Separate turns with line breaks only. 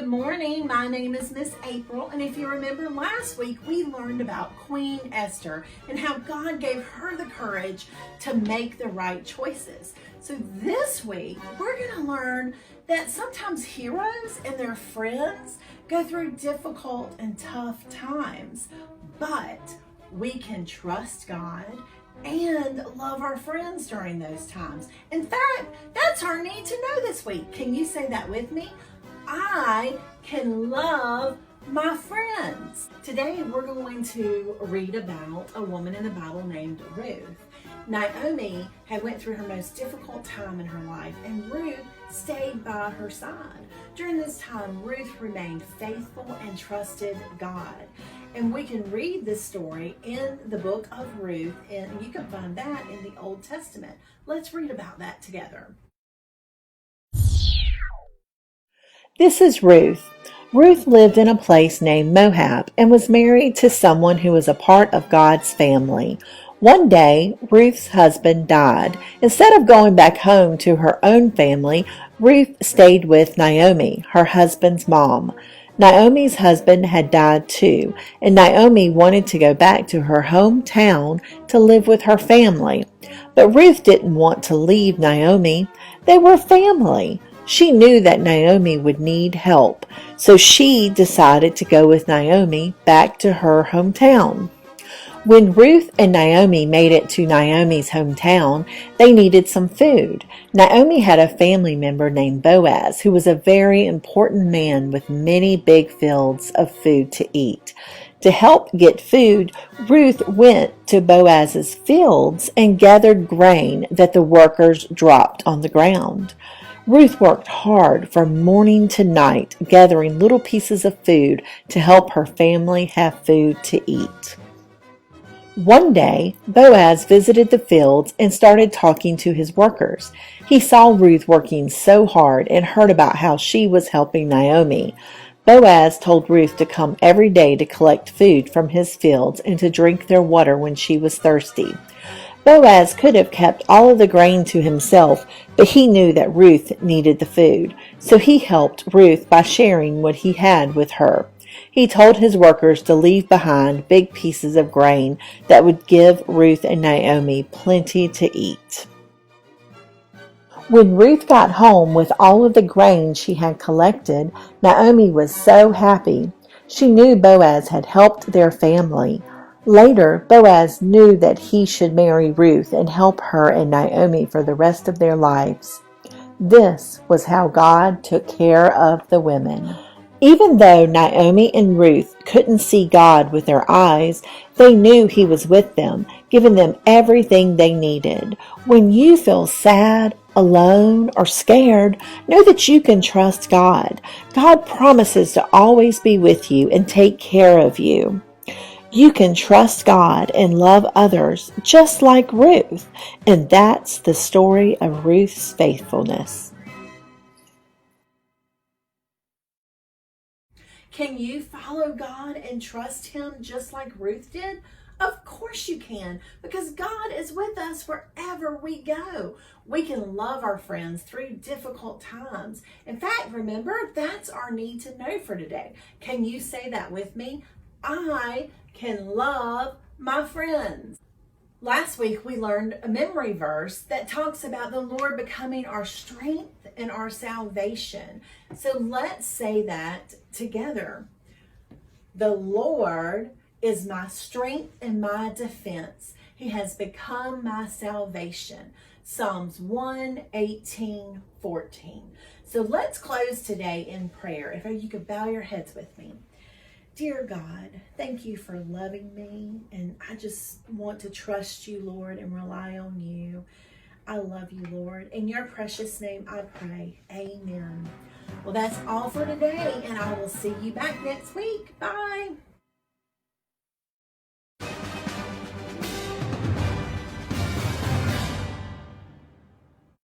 Good morning. My name is Miss April, and if you remember last week, we learned about Queen Esther and how God gave her the courage to make the right choices. So this week, we're going to learn that sometimes heroes and their friends go through difficult and tough times, but we can trust God and love our friends during those times. In fact, that's our need to know this week. Can you say that with me? I can love my friends. Today we're going to read about a woman in the Bible named Ruth. Naomi had went through her most difficult time in her life, and Ruth stayed by her side. During this time, Ruth remained faithful and trusted God. And we can read this story in the book of Ruth, and you can find that in the Old Testament. Let's read about that together.
This is Ruth. Ruth lived in a place named Moab and was married to someone who was a part of God's family. One day, Ruth's husband died. Instead of going back home to her own family, Ruth stayed with Naomi, her husband's mom. Naomi's husband had died too, and Naomi wanted to go back to her hometown to live with her family. But Ruth didn't want to leave Naomi. They were family. She knew that Naomi would need help, so she decided to go with Naomi back to her hometown. When Ruth and Naomi made it to Naomi's hometown, they needed some food. Naomi had a family member named Boaz, who was a very important man with many big fields of food to eat. To help get food, Ruth went to Boaz's fields and gathered grain that the workers dropped on the ground. Ruth worked hard from morning to night, gathering little pieces of food to help her family have food to eat. One day, Boaz visited the fields and started talking to his workers. He saw Ruth working so hard and heard about how she was helping Naomi. Boaz told Ruth to come every day to collect food from his fields and to drink their water when she was thirsty. Boaz could have kept all of the grain to himself, but he knew that Ruth needed the food, so he helped Ruth by sharing what he had with her. He told his workers to leave behind big pieces of grain that would give Ruth and Naomi plenty to eat. When Ruth got home with all of the grain she had collected, Naomi was so happy. She knew Boaz had helped their family. Later, Boaz knew that he should marry Ruth and help her and Naomi for the rest of their lives. This was how God took care of the women. Even though Naomi and Ruth couldn't see God with their eyes, they knew He was with them, giving them everything they needed. When you feel sad, alone, or scared, know that you can trust God. God promises to always be with you and take care of you. You can trust God and love others just like Ruth, and that's the story of Ruth's faithfulness.
Can you follow God and trust Him just like Ruth did? Of course you can, because God is with us wherever we go. We can love our friends through difficult times. In fact, remember, that's our need to know for today. Can you say that with me? I can love my friends. Last week we learned a memory verse that talks about the Lord becoming our strength and our salvation. So let's say that together. The Lord is my strength and my defense. He has become my salvation. Psalms 1:18-14. So let's close today in prayer. If you could bow your heads with me. Dear God, thank you for loving me, and I just want to trust you, Lord, and rely on you. I love you, Lord. In your precious name I pray. Amen. Well, that's all for today, and I will see you back next week. Bye.